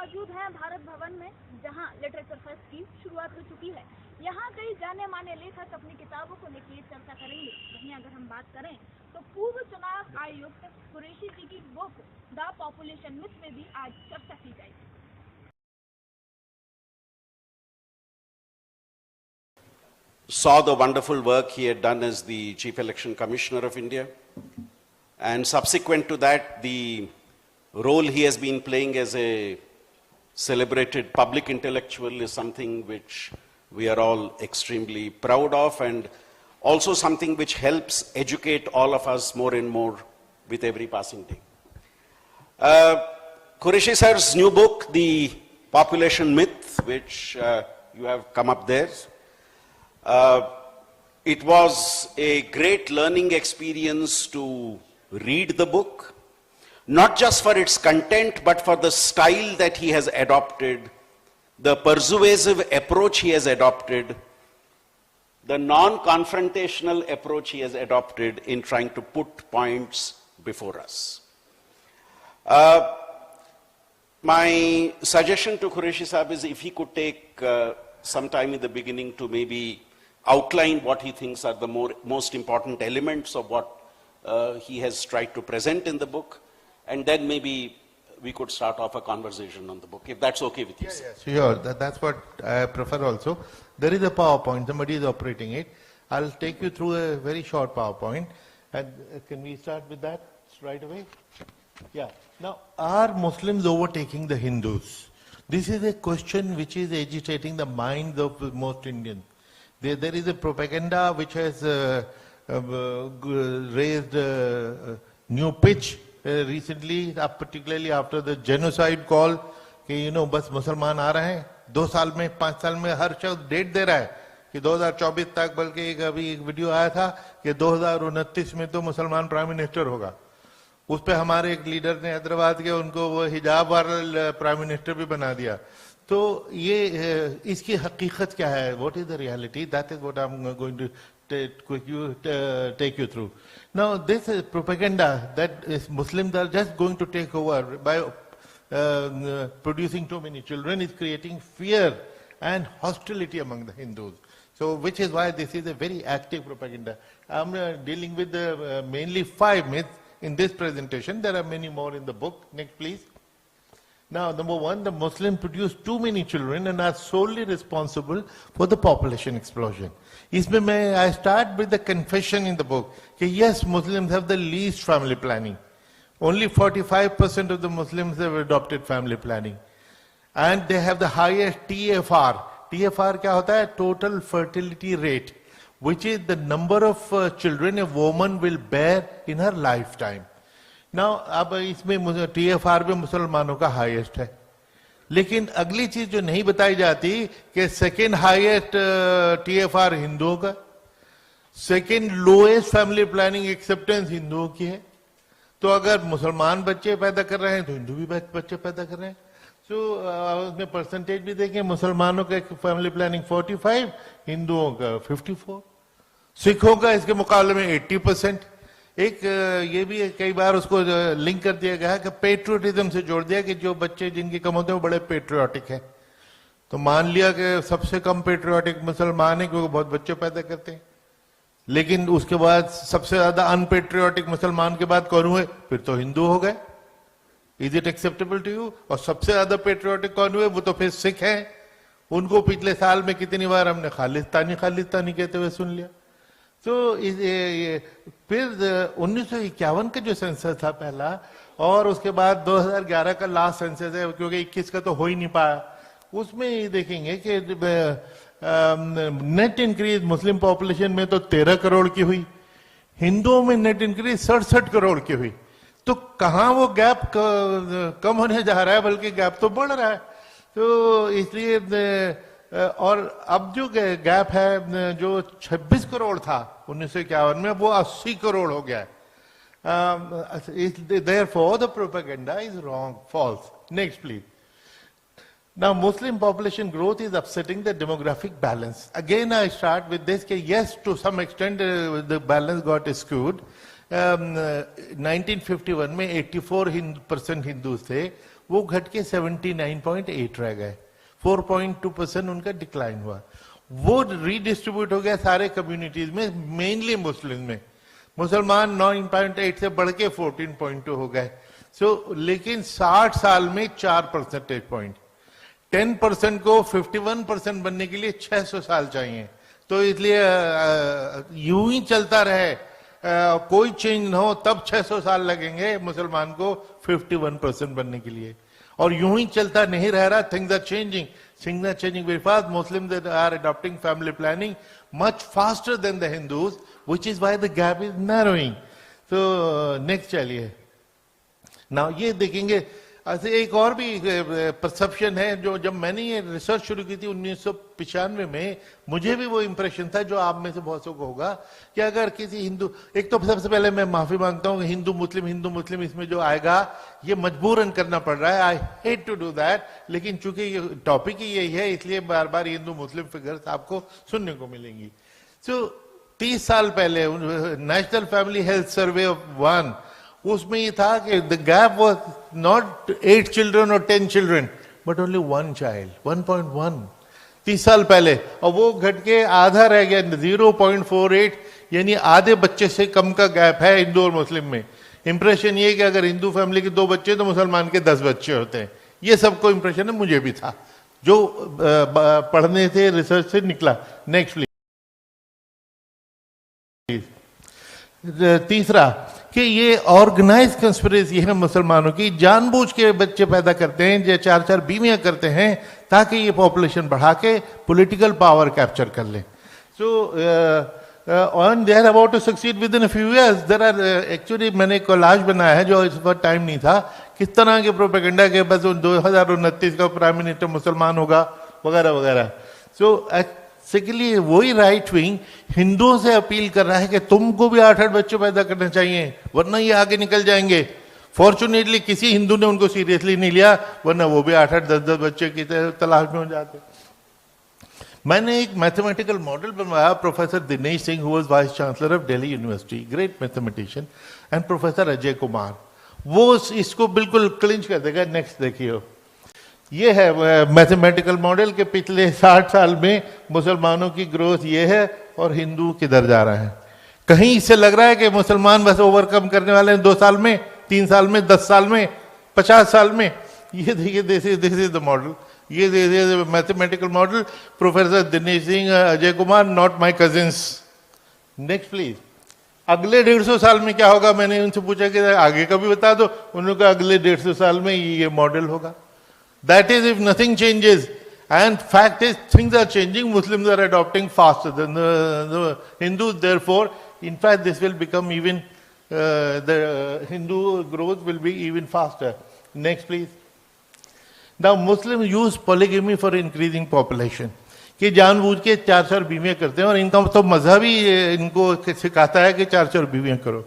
मौजूद हैं भारत भवन में, जहां लिटरेचर फेस्ट की शुरुआत हो चुकी है। यहां कई जाने माने लेखक अपनी किताबों को लेकर चर्चा करेंगे। वहीं अगर हम बात करें तो पूर्व चुनाव आयुक्त कुरैशी जी की बुक द पॉपुलेशन मिथ में भी आज चर्चा की जाएगी। Saw the wonderful work he had done as the Chief Election Commissioner of India, and subsequent to that, the role he has been playing as a celebrated public intellectual is something which we are all extremely proud of, and also something which helps educate all of us more and more with every passing day. Quraishi sir's new book, The Population Myth, which you have come up there, it was a great learning experience to read the book, not just for its content, but for the style that he has adopted, the persuasive approach he has adopted, the non-confrontational approach he has adopted in trying to put points before us. My suggestion to Quraishi Sahib is if he could take some time in the beginning to maybe outline what he thinks are the most important elements of what he has tried to present in the book, and then maybe we could start off a conversation on the book, if that's okay with you. Yeah, sure. That's what I prefer also. There is a PowerPoint, somebody is operating it. I'll take you through a very short PowerPoint. And can we start with that right away? Yeah. Now, are Muslims overtaking the Hindus? This is a question which is agitating the minds of most Indians. There is a propaganda which has raised new pitch recently, particularly after the genocide call, कि बस मुसलमान आ रहे हैं 2 साल में 5 साल में, हर शख्स डेट दे रहा है कि 2024 तक, बल्कि अभी एक वीडियो आया था कि 2029 में तो मुसलमान प्राइम मिनिस्टर होगा। उस पे हमारे एक लीडर ने हैदराबाद के उनको वो हिजाब वाला प्राइम मिनिस्टर भी बना दिया। तो ये इसकी हकीकत क्या है? What is the reality? That is what I'm going to take you through. Now, this is propaganda that is Muslims are just going to take over by producing too many children is creating fear and hostility among the Hindus. So, which is why this is a very active propaganda. I'm dealing with mainly 5 myths in this presentation. There are many more in the book. Next, please. Now, number 1, the Muslims produce too many children and are solely responsible for the population explosion. I start with the confession in the book that yes, Muslims have the least family planning. Only 45% of the Muslims have adopted family planning. And they have the highest TFR. TFR क्या होता है? Total fertility rate, which is the number of children a woman will bear in her lifetime. Now, अब इसमें TFR भी मुसलमानों का highest है, लेकिन अगली चीज जो नहीं बताई जाती कि सेकेंड हाईएस्ट TFR हिंदुओं का, second lowest family planning acceptance हिंदुओं की है। तो अगर मुसलमान बच्चे पैदा कर रहे हैं तो हिंदू भी बच्चे पैदा कर रहे हैं। तो उसमें परसेंटेज भी देखें, मुसलमानों का फैमिली प्लानिंग 45, हिंदुओं का 54, सिखों का इसके मुकाबले में 80%। एक ये भी कई बार उसको लिंक कर दिया गया है कि पेट्रियोटिज्म से जोड़ दिया कि जो बच्चे जिनके कम होते हैं वो बड़े पेट्रियोटिक हैं। तो मान लिया कि सबसे कम पेट्रियोटिक मुसलमान है क्योंकि बहुत बच्चे पैदा करते हैं, लेकिन उसके बाद सबसे ज्यादा अनपेट्रियोटिक मुसलमान के बाद कौन हुए? फिर तो हिंदू हो गए। Is it acceptable to you? और सबसे ज्यादा पेट्रियोटिक कौन हुए? वो तो फिर सिख हैं। उनको पिछले साल में कितनी बार हमने खालिस्तानी खालिस्तानी कहते हुए सुन लिया। तो फिर 1951 का जो सेंसस था पहला, और उसके बाद 2011 का लास्ट सेंसस है, क्योंकि 21 का तो हो ही नहीं पाया, उसमें ये देखेंगे कि नेट इंक्रीज मुस्लिम पॉपुलेशन में तो 13 करोड़ की हुई, हिंदुओं में नेट इंक्रीज 67 करोड़ की हुई। तो कहाँ वो गैप कम होने जा रहा है, बल्कि गैप तो बढ़ रहा है। तो इसलिए और अब जो गैप है जो 26 करोड़ था 1951 में, वो 80 करोड़ हो गया है। Therefore, the propaganda is wrong, false. Next, please. Now, Muslim population growth is upsetting the demographic balance. Again, I start with this, that yes, to some extent, the balance got skewed. 1951 में 84% हिंदू थे, वो घट के 79.8 रह गए। 4.2% उनका decline हुआ। वो रीडिस्ट्रीब्यूट हो गया सारे कम्युनिटीज में, मेनली मुस्लिम में। मुसलमान 9.8 से बढ़ के 14.2 हो गए। लेकिन 60 साल में 4 परसेंटेज पॉइंट, 10% को 51% बनने के लिए 600 साल चाहिए। तो इसलिए यूं ही चलता रहे, कोई चेंज ना हो, तब 600 साल लगेंगे मुसलमान को 51% बनने के लिए। और यूं ही चलता नहीं रह रहा, things are changing very fast. Muslims are adopting family planning much faster than the Hindus, which is why the gap is narrowing. So next चलिए। Now ये देखेंगे, ऐसे एक और भी परसेप्शन है जो जब मैंने ये रिसर्च शुरू की थी 1995 में, मुझे भी वो इंप्रेशन था जो आप में से बहुत को होगा कि अगर किसी हिंदू, एक तो सबसे पहले मैं माफी मांगता हूँ, हिंदू मुस्लिम इसमें जो आएगा ये मजबूरन करना पड़ रहा है, I hate to do that, लेकिन चूंकि ये टॉपिक ही यही है इसलिए बार बार हिंदू मुस्लिम फिगर्स आपको सुनने को मिलेंगी। 30 साल पहले national family health survey of 1, उसमें ये था कि the gap was not 8 children और 10 चिल्ड्रन बट ओनली 1 चाइल्ड, 1.1 30 साल पहले, और वो घट के आधा रह गया 0.48, यानी आधे बच्चे से कम का गैप है हिंदू और मुस्लिम में। इंप्रेशन ये कि अगर हिंदू फैमिली के 2 बच्चे तो मुसलमान के 10 बच्चे होते हैं, ये सबको इंप्रेशन है, मुझे भी था जो पढ़ने से रिसर्च से निकला। Next please. तीसरा कि ये ऑर्गेनाइज कंस्पिरेसी है मुसलमानों की, जानबूझ के बच्चे पैदा करते हैं, जो 4-4 बीवियां करते हैं ताकि ये पॉपुलेशन बढ़ा के पॉलिटिकल पावर कैप्चर कर लें। On they are about to succeed within a few years. There are actually मैंने एक कोलाज बनाया है जो इस वक्त टाइम नहीं था, किस तरह के प्रोपेगेंडा के बस 2029 का प्राइम मिनिस्टर मुसलमान होगा वगैरह वगैरह। बेसिकली वही राइट विंग हिंदुओं से अपील कर रहा है कि तुमको भी 8-8 बच्चे पैदा करने चाहिए वरना ये आगे निकल जाएंगे। फॉर्चुनेटली किसी हिंदू ने उनको सीरियसली नहीं लिया, वरना वो भी 8-8 10-10 बच्चे की तलाश में हो जाते। मैंने एक मैथमेटिकल मॉडल बनवाया, professor Dinesh Singh who was vice chancellor of Delhi university, great mathematician, and professor Ajay Kumar, वो इसको बिल्कुल क्लिंच कर देगा। नेक्स्ट देखिए, ये है मैथमेटिकल मॉडल के पिछले 60 साल में मुसलमानों की ग्रोथ ये है और हिंदू किधर जा रहे हैं। कहीं इससे लग रहा है कि मुसलमान बस ओवरकम करने वाले हैं 2 साल में, 3 साल में, 10 साल में, 50 साल में। ये देखिए, दिस इज द मॉडल, ये mathematical model, professor Dinesh Singh, Ajay Kumar, not my cousins. Next please. अगले 150 साल में क्या होगा, मैंने उनसे पूछा कि आगे का भी बता दो, उन्होंने कहा अगले 150 साल में ये मॉडल होगा। That is if nothing changes, and fact is things are changing. Muslims are adopting faster than the Hindus. Therefore, in fact, this will become even the Hindu growth will be even faster. Next, please. Now, Muslims use polygamy for increasing population. कि जानबूझ के 4-4 बीवियां करते हैं और इनका तो मजहब ही इनको सिखाता है कि 4-4 बीवियां करो।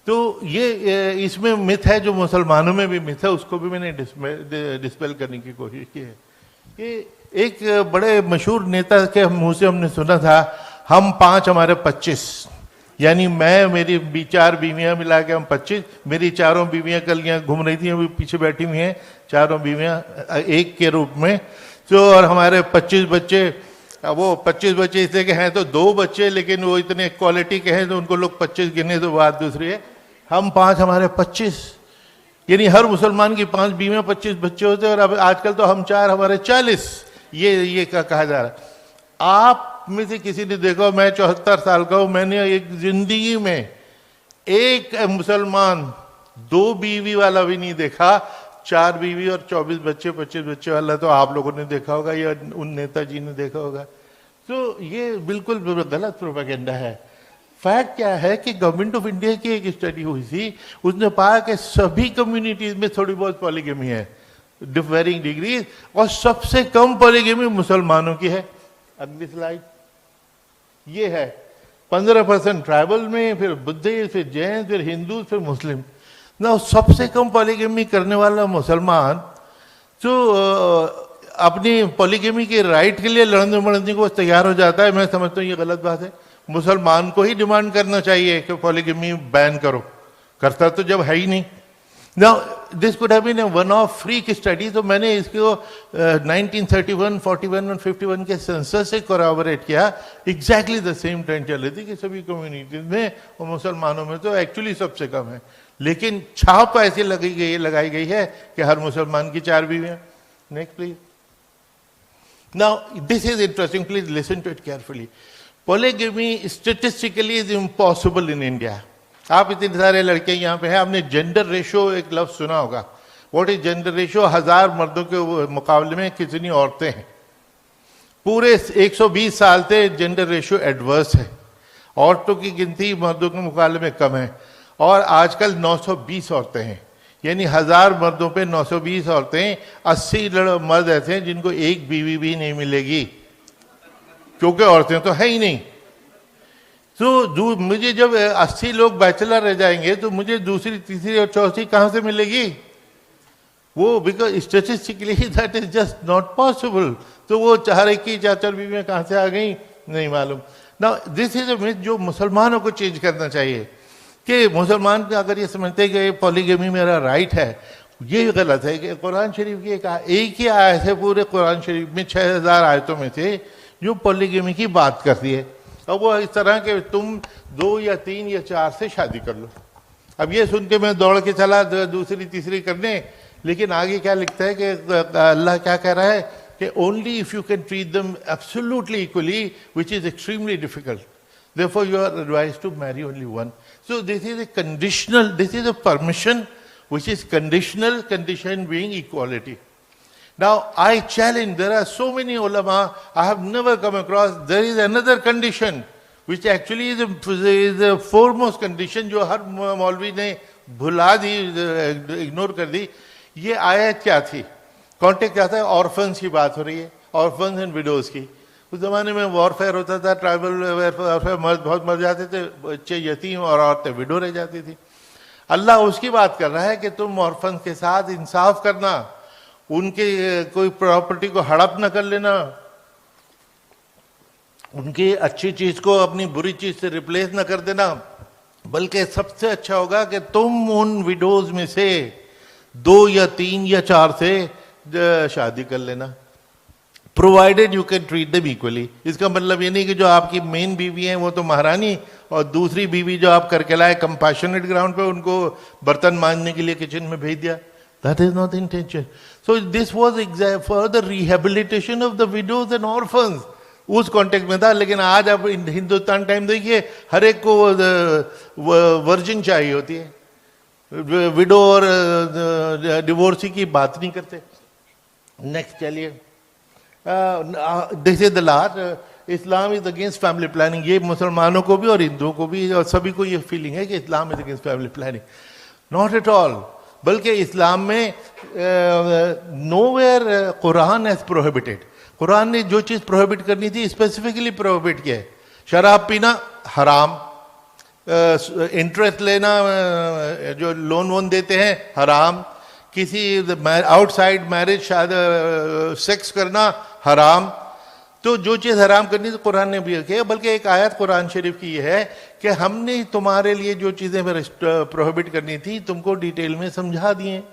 तो ये इसमें मिथ है जो मुसलमानों में भी मिथ है, उसको भी मैंने डिस्पेल करने की कोशिश की है। कि एक बड़े मशहूर नेता के मुंह से हमने सुना था, हम 5 हमारे 25, यानी मैं मेरी 4 बीवियां मिला के हम 25, मेरी 4 बीवियां कल यहाँ घूम रही थी, अभी पीछे बैठी हुई हैं, 4 बीवियां एक के रूप में। तो और हमारे 25 बच्चे, वो 25 बच्चे इसलिए के हैं तो 2 बच्चे, लेकिन वो इतने क्वालिटी के हैं तो उनको लोग 25 गिने, तो बात दूसरी है। हम 5 हमारे 25, यानी हर मुसलमान की 5 बीवियां 25 बच्चे होते हैं, और अब आजकल तो हम 4 हमारे 40, ये कहा जा रहा है। आप में से किसी ने देखा, मैं 74 साल का हूं, मैंने एक जिंदगी में एक मुसलमान 2 बीवी वाला भी नहीं देखा, 4 बीवी और 24 बच्चे 25 बच्चे वाला तो आप लोगों ने देखा होगा या उन नेताजी ने देखा होगा। तो ये बिल्कुल गलत प्रोपेगेंडा है। फैक्ट क्या है कि गवर्नमेंट ऑफ इंडिया की एक स्टडी हुई थी, उसने पाया कि सभी कम्युनिटीज में थोड़ी बहुत पॉलीगमी है, वेरिंग डिग्रीज, और सबसे कम पॉलीगमी मुसलमानों की है। अगली स्लाइड ये है, 15% ट्राइबल में, फिर बुद्धिस्ट, फिर जैन, फिर हिंदू, फिर मुस्लिम। ना सबसे कम पॉलीगमी करने वाला मुसलमान जो अपनी पॉलीगमी के राइट के लिए लड़ने मड़ने को तैयार हो जाता है, मैं समझता हूँ ये गलत बात है। मुसलमान को ही डिमांड करना चाहिए कि पॉलीगमी बैन करो, करता तो जब है ही नहीं। Now, this could have been a one-off freak study, तो मैंने इसको 1931, 41 और 51 के सेंसस से corroborate किया. Exactly the same trend चल रही थी कि सभी communities में और मुसलमानों में तो actually सबसे कम है. लेकिन छाप ऐसी लगाई गई है कि हर मुसलमान की 4 बीवियां. Next, please. Now, this is interesting. Please listen to it carefully. Polygamy statistically is impossible in India. आप इतने सारे लड़के यहाँ पे हैं, आपने जेंडर रेशो एक लफ्ज सुना होगा. What is gender ratio? 1000 मर्दों के मुकाबले में कितनी औरतें हैं? पूरे 120 साल से जेंडर रेशो एडवर्स है. औरतों की गिनती मर्दों के मुकाबले में कम है और आजकल 920 औरतें हैं. यानी 1000 मर्दों पे 920 औरतें. 80 मर्द ऐसे हैं जिनको एक बीवी भी नहीं मिलेगी, क्योंकि औरतें तो है ही नहीं. तो मुझे जब 80 लोग बैचलर रह जाएंगे तो मुझे दूसरी, तीसरी और चौथी कहां से मिलेगी? वो because statistically that is just not possible. तो वो 4 की 4 बीवियां कहां से आ गई नहीं मालूम. Now this is a myth जो मुसलमानों को चेंज करना चाहिए कि मुसलमान अगर ये समझते हैं कि पॉलीगमी मेरा राइट है, ये गलत है. कि कुरान शरीफ की एक ही आयत है पूरे कुरान शरीफ में 6000 आयतों में से जो पॉलीगमी की बात करती है. अब वो इस तरह के तुम 2 या 3 या 4 से शादी कर लो. अब ये सुन के मैं दौड़ के चला दूसरी तीसरी करने, लेकिन आगे क्या लिखता है कि अल्लाह क्या कह रहा है कि only if you can treat them absolutely equally, which is extremely difficult, therefore you are advised to marry only one. So this is a conditional, this is a permission which is conditional, condition being equality. Now I challenge, there are so many ulama, I have never come across, there is another condition which actually is a foremost condition जो हर मौलवी ने भुला दी, ignore कर दी. ये आयत क्या थी? Contact क्या था? ऑर्फन्स की बात हो रही है, ऑर्फन्स एंड विडोज की. उस जमाने में वॉरफेयर होता था, ट्राइबल वॉरफेयर, मर्द बहुत मर जाते थे, बच्चे यतीम और औरतें विडो रह जाती थी. अल्लाह उसकी बात कर रहा है कि तुम ऑर्फन्स के साथ इंसाफ करना, उनके कोई प्रॉपर्टी को हड़प न कर लेना, उनकी अच्छी चीज को अपनी बुरी चीज से रिप्लेस न कर देना, बल्कि सबसे अच्छा होगा कि तुम उन विडोज में से 2 या 3 या 4 से शादी कर लेना, provided you can treat them equally. इसका मतलब ये नहीं कि जो आपकी मेन बीवी है वो तो महारानी और दूसरी बीवी जो आप करके लाए कंपैशनेट ग्राउंड पे उनको बर्तन मांजने के लिए किचन में भेज दिया. That is not intention. So this was for the rehabilitation of the widows and orphans. उस कॉन्टेक्स्ट में था. लेकिन आज आप हिंदुस्तान टाइम देखिए, हर एक को वर्जिन चाहिए होती है. विडो और डिवोर्सी की बात नहीं करते. नेक्स्ट चलिए. This is the last. Islam is against family planning. ये मुसलमानों को भी और हिंदुओं को भी और सभी को ये फीलिंग है कि Islam is against family planning. Not at all. बल्कि इस्लाम में nowhere Quran has prohibited. Quran ने जो चीज प्रोहिबिट करनी थी स्पेसिफिकली प्रोहिबिट किया है. शराब पीना हराम, इंटरेस्ट लेना, जो लोन वोन देते हैं हराम, किसी आउटसाइड मैरिज सेक्स करना हराम. तो जो चीज हराम करनी तो कुरान ने भी किया. बल्कि एक आयत कुरान शरीफ की है कि हमने तुम्हारे लिए जो चीजें प्रोहिबिट करनी थी तुमको डिटेल में समझा दिए.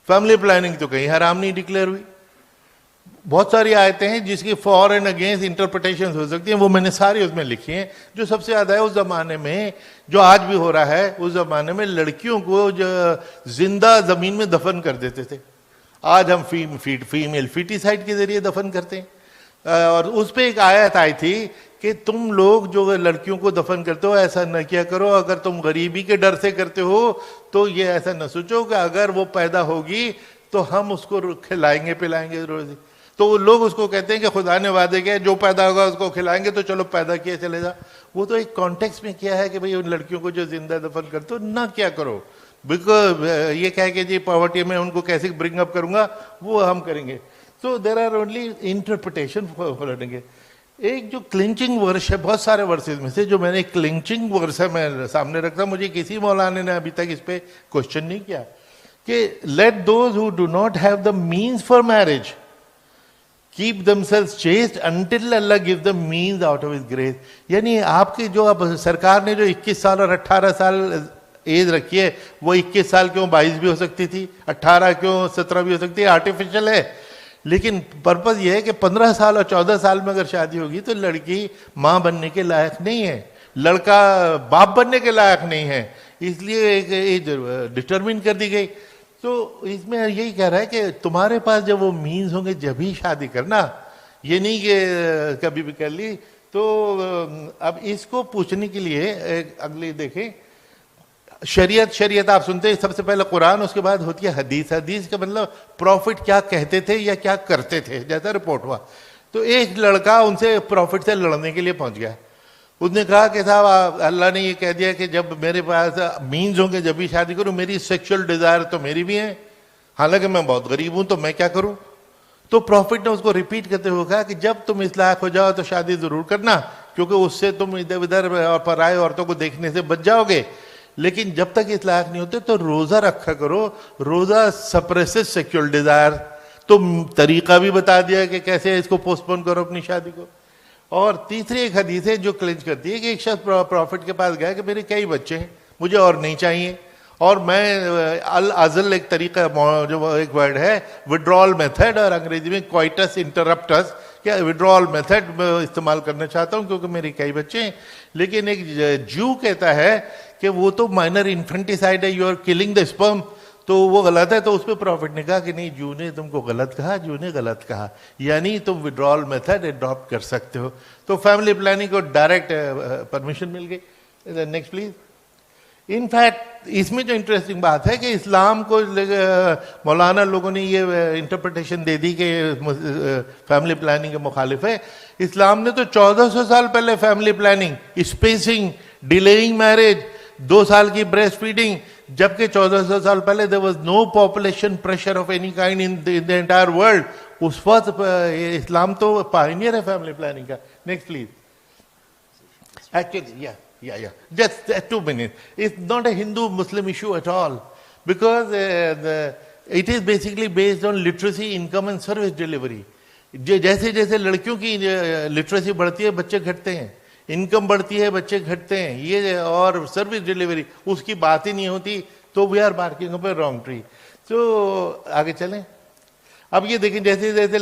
फैमिली प्लानिंग तो कहीं हराम नहीं डिक्लेयर हुई. बहुत सारी आयतें हैं जिसकी फॉर एंड अगेंस्ट इंटरप्रिटेशन हो सकती हैं, वो मैंने सारी उसमें लिखी हैं. जो सबसे ज्यादा है उस जमाने में, जो आज भी हो रहा है, उस जमाने में लड़कियों को जो जिंदा जमीन में दफन कर देते थे. आज हम फीमेल फीटिसाइड के जरिए दफन करते हैं. और उस पर एक आयत आई थी कि तुम लोग जो लड़कियों को दफन करते हो ऐसा न किया करो. अगर तुम गरीबी के डर से करते हो तो ये ऐसा न सोचो कि अगर वो पैदा होगी तो हम उसको खिलाएंगे पिलाएंगे रोज. तो लोग उसको कहते हैं कि खुदा ने वादे किया जो पैदा होगा उसको खिलाएंगे, तो चलो पैदा किया चले जा. वो तो एक कॉन्टेक्स्ट में किया है कि भाई उन लड़कियों को जो जिंदा दफन करते हो ना क्या करो. बिकॉज ये कह के जी पॉवर्टी में उनको कैसे ब्रिंग अप करूंगा वो हम करेंगे. So there are only interpretation following. एक जो क्लिंचिंग वर्स है, बहुत सारे वर्सेस में से जो मैंने क्लिंचिंग वर्स है मैं सामने रखता, मुझे किसी मौलाना ने अभी तक इस पे क्वेश्चन नहीं किया कि late those who do not have the means for marriage keep themselves chaste until Allah gives them means out of His grace. यानी आपकी जो अब सरकार ने जो 21 साल और 18 साल एज रखी है वो 21 साल क्यों 22 भी हो सकती थी, 18 क्यों 17 भी हो सकती है, आर्टिफिशियल है। लेकिन पर्पज ये है कि 15 साल और 14 साल में अगर शादी होगी तो लड़की माँ बनने के लायक नहीं है, लड़का बाप बनने के लायक नहीं है, इसलिए एक एज डिटरमिन कर दी गई। तो इसमें यही कह रहा है कि तुम्हारे पास जब वो मीन्स होंगे जब ही शादी करना, ये नहीं कि कभी भी कर ली। तो अब इसको पूछने के लिए अगली देखें, शरीयत आप सुनते हैं सबसे पहले कुरान, उसके बाद होती है हदीस। हदीस का मतलब प्रॉफिट क्या कहते थे या क्या करते थे, जैसा रिपोर्ट हुआ। तो एक लड़का उनसे प्रॉफिट से लड़ने के लिए पहुंच गया, उसने कहा कि साहब अल्लाह ने ये कह दिया कि जब मेरे पास मीन्स होंगे जब भी शादी करूं, मेरी सेक्सुअल डिजायर तो मेरी भी है, हालांकि मैं बहुत गरीब हूं, तो मैं क्या करूं। तो प्रॉफिट ने उसको रिपीट करते हुए कहा कि जब तुम इस लायक हो जाओ तो शादी जरूर करना, क्योंकि उससे तुम इधर उधर और पराये औरतों को देखने से बच जाओगे। लेकिन जब तक इस लायक नहीं होते तो रोजा रखा करो, रोजा सप्रेसेस सेक्सुअल डिजायर। तो तरीका भी बता दिया कि कैसे इसको पोस्टपोन करो अपनी शादी को। और तीसरी एक हदीस है जो क्लेंच करती है कि एक शख्स प्रॉफिट के पास गया कि मेरे कई बच्चे हैं, मुझे और नहीं चाहिए, और मैं अल अजल एक तरीका जो एक वर्ड है विड्रॉल मेथड, और अंग्रेजी में क्वाइटस इंटरप्टस, क्या विड्रॉल मेथड इस्तेमाल करना चाहता हूं क्योंकि मेरे कई बच्चे हैं। लेकिन एक जू कहता है कि वो तो माइनर इन्फेंटिसाइड है, you are killing the sperm, तो वो गलत है। तो उस पर प्रॉफिट ने कहा कि नहीं, जू ने तुमको गलत कहा, जू ने गलत कहा, यानी तुम विड्रॉल मेथड अडॉप्ट कर सकते हो। तो फैमिली प्लानिंग को डायरेक्ट परमिशन मिल गई। Next please. इनफैक्ट इसमें जो इंटरेस्टिंग बात है कि इस्लाम को मौलाना लोगों ने ये इंटरप्रिटेशन दे दी कि फैमिली प्लानिंग के मुखालिफ है। इस्लाम ने तो 1400 साल पहले family planning, spacing, delaying marriage, 2 साल की ब्रेस्ट फीडिंग, जबकि 1400 साल पहले there was no population pressure of any kind in the entire world. उस वक्त इस्लाम तो पायनियर है फैमिली प्लानिंग का। Next please. Actually, yeah. Just 2 minutes. It's not a Hindu-Muslim issue at all, because it is basically based on literacy, income and service delivery. जैसे जैसे लड़कियों की literacy बढ़ती है बच्चे घटते हैं, इनकम बढ़ती है बच्चे घटते हैं, ये और सर्विस डिलीवरी उसकी बात ही नहीं होती। तो we are barking up a wrong tree. तो आगे चलें। अब ये देखें, जैसे जैसे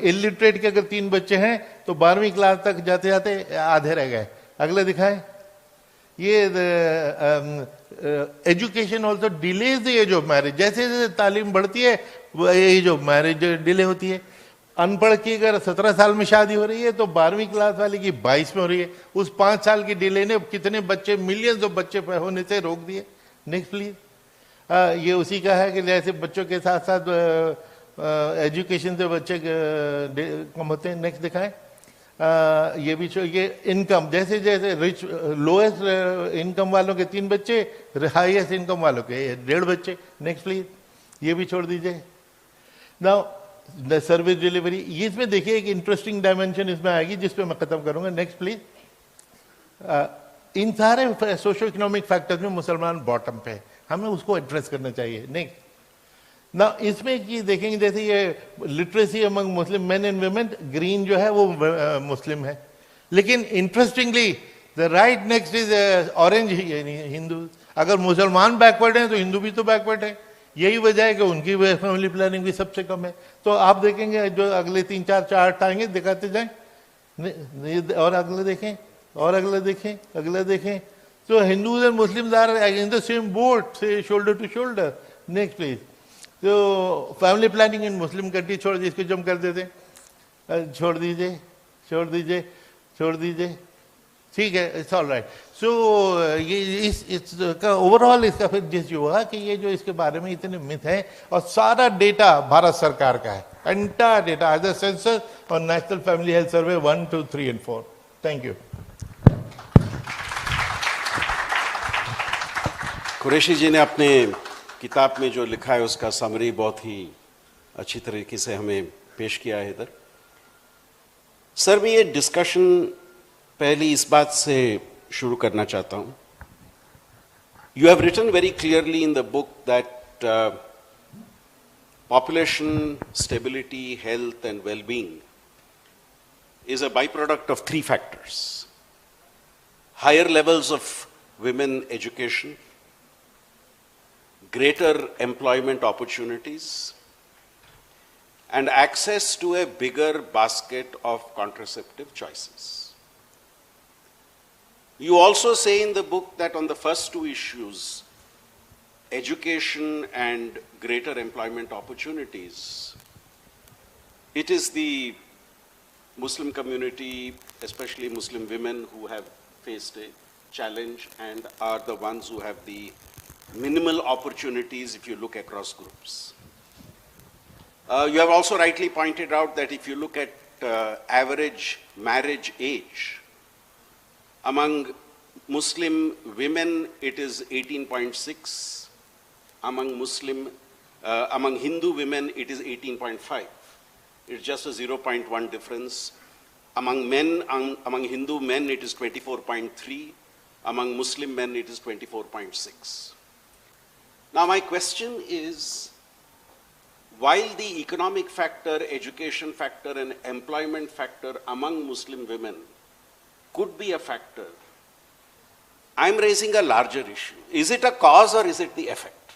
इलिटरेट के अगर 3 बच्चे हैं तो 12वीं क्लास तक जाते जाते आधे रह गए। अगले दिखाएं। ये education also delays the age of marriage. जैसे जैसे तालीम बढ़ती है एज ऑफ मैरिज डिले होती है। अनपढ़ की अगर 17 साल में शादी हो रही है तो 12वीं क्लास वाले की 22 में हो रही है। उस 5 साल की डिले ने कितने बच्चे, मिलियंस ऑफ बच्चे होने से रोक दिए। Next please. ये उसी का है कि जैसे बच्चों के साथ साथ एजुकेशन से बच्चे कम होते हैं। नेक्स्ट दिखाएं। ये भी ये इनकम, जैसे जैसे रिच लोएस्ट इनकम वालों के 3 बच्चे, हाईएस्ट इनकम वालों के 1.5 बच्चे। Next please. ये भी छोड़ दीजिए। नाउ द सर्विस डिलीवरी, ये इसमें देखिए एक इंटरेस्टिंग डायमेंशन इसमें आएगी जिस पे मैं खत्म करूंगा। Next please. इन सारे सोशो इकोनॉमिक फैक्टर्स में मुसलमान बॉटम पे है, हमें उसको एड्रेस करना चाहिए। नेक्स्ट ना, इसमें की देखेंगे जैसे ये literacy among Muslim main and women, green जो है वो मुस्लिम है, लेकिन interestingly the right next is orange Hindu. अगर मुसलमान बैकवर्ड हैं तो हिंदू भी तो बैकवर्ड है। यही वजह है कि उनकी फैमिली प्लानिंग भी सबसे कम है। तो आप देखेंगे जो अगले 3-4 चार्ट आएंगे दिखाते जाएं, और अगले देखें, और अगले देखें, अगले देखें। तो Hindus and Muslims are in the same boat, से shoulder to shoulder. Next please. तो family planning in Muslim country छोड़ दीजिए, इसको जम कर देते, छोड़ दीजिए, छोड़ दीजिए, छोड़ दीजिए, ठीक है, इट्स ऑल राइट। सो ये इसका ओवरऑल इसका फिर जिस हुआ कि ये जो इसके बारे में इतने मिथ हैं, और सारा डेटा भारत सरकार का है, entire data as a census और national family health survey 1, 2, 3 and 4। Thank you. Qureshi ji ने अपने किताब में जो लिखा है उसका समरी बहुत ही अच्छी तरीके से हमें पेश किया है इधर। सर, मैं ये डिस्कशन पहली इस बात से शुरू करना चाहता हूं। You have written very clearly in the book that population, stability, health and wellbeing is a byproduct of 3 factors: higher levels of women education, greater employment opportunities, and access to a bigger basket of contraceptive choices. You also say in the book that on the first two issues, education and greater employment opportunities, it is the Muslim community, especially Muslim women, who have faced a challenge and are the ones who have the minimal opportunities if you look across groups. You have also rightly pointed out that if you look at average marriage age, among Muslim women it is 18.6, among Hindu women it is 18.5. It's just a 0.1 difference. Among men, among Hindu men it is 24.3, among Muslim men it is 24.6. Now my question is, while the economic factor, education factor and employment factor among Muslim women could be a factor, I'm raising a larger issue. Is it a cause or is it the effect?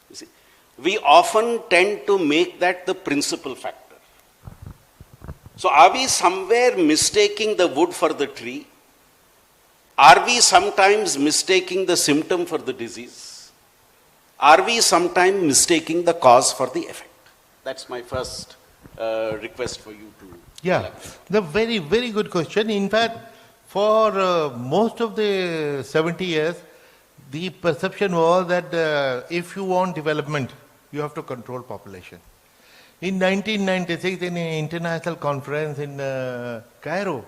You see, we often tend to make that the principal factor. So are we somewhere mistaking the wood for the tree? Are we sometimes mistaking the symptom for the disease? Are we sometimes mistaking the cause for the effect? That's my first request for you to elaborate. The very, very good question. In fact, for most of the 70 years, the perception was that if you want development, you have to control population. In 1996, in an international conference in Cairo,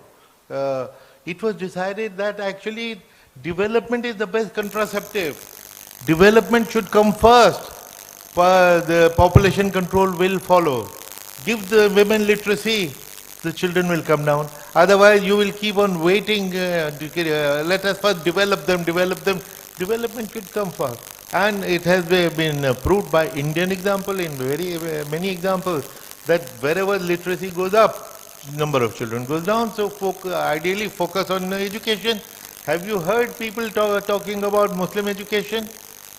it was decided that actually development is the best contraceptive. Development should come first. The population control will follow. Give the women literacy, the children will come down. Otherwise, you will keep on waiting. Let us first develop them. Development should come first. And it has been proved by Indian example, in very many examples, that wherever literacy goes up, number of children goes down. So ideally focus on education. Have you heard people talking about Muslim education?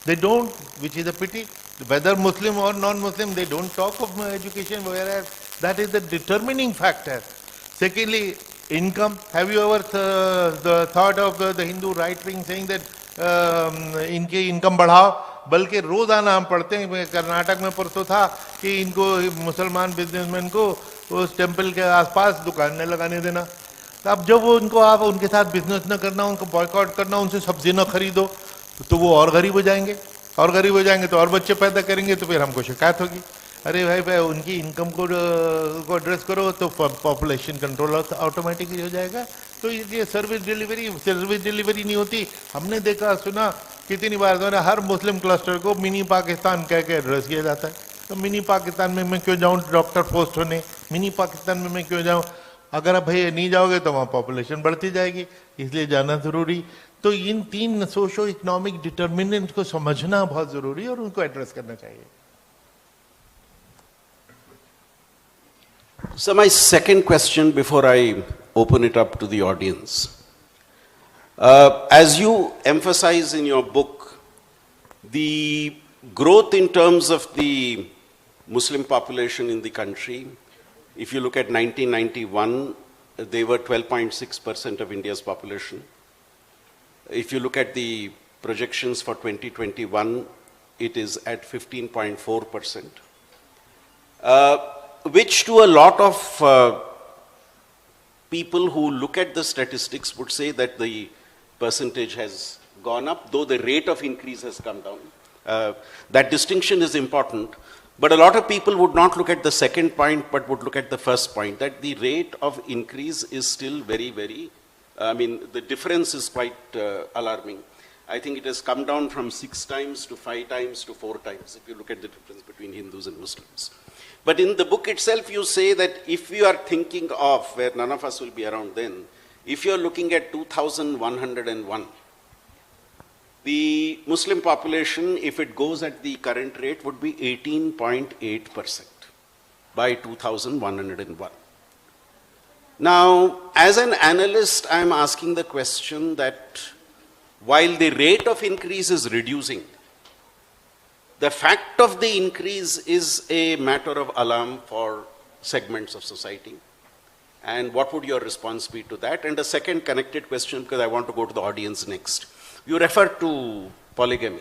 They don't, which is a pity. Whether Muslim or non-Muslim, they don't talk of education, whereas that is the determining factor. Secondly, income. Have you ever thought of the Hindu right wing saying that इनके income बढ़ाओ? बल्कि रोजाना हम पढ़ते हैं, कर्नाटक में परसों था कि इनको मुसलमान बिजनेसमैन को उस टेम्पल के आसपास दुकान न लगाने देना. तो अब जब वो उनको आप उनके साथ बिजनेस न करना, उनको बॉयकॉट करना, उनसे सब्जी न खरीदो, तो वो और गरीब हो जाएंगे, और गरीब हो जाएंगे तो और बच्चे पैदा करेंगे, तो फिर हमको शिकायत होगी. अरे भाई उनकी इनकम को एड्रेस करो तो पॉपुलेशन कंट्रोल ऑटोमेटिकली हो जाएगा. तो ये सर्विस डिलीवरी नहीं होती. हमने देखा सुना कितनी बार तो हर मुस्लिम क्लस्टर को मिनी पाकिस्तान कह के एड्रेस किया जाता है. तो मिनी पाकिस्तान में मैं क्यों जाऊँ डॉक्टर पोस्ट होने? मिनी पाकिस्तान में मैं क्यों जाऊँ? अगर आप भाई नहीं जाओगे तो वहाँ पॉपुलेशन बढ़ती जाएगी, इसलिए जाना जरूरी. तो इन तीन सोशो इकोनॉमिक डिटर्मिनेंट को समझना बहुत जरूरी है और उनको एड्रेस करना चाहिए. So my second question before I open it up to the audience. As you emphasize in your book, the growth in terms of the Muslim population in the country, if you look at 1991, they were 12.6% of India's population. If you look at the projections for 2021, it is at 15.4%. Which to a lot of people who look at the statistics would say that the percentage has gone up, though the rate of increase has come down. That distinction is important, but a lot of people would not look at the second point, but would look at the first point, that the rate of increase is still very, very, the difference is quite alarming. I think it has come down from 6 times to 5 times to 4 times, if you look at the difference between Hindus and Muslims. But in the book itself, you say that if you are thinking of, where none of us will be around then, if you are looking at 2101, the Muslim population, if it goes at the current rate, would be 18.8% by 2101. Now, as an analyst, I am asking the question that while the rate of increase is reducing, the fact of the increase is a matter of alarm for segments of society. And what would your response be to that? And a second connected question, because I want to go to the audience next. You refer to polygamy.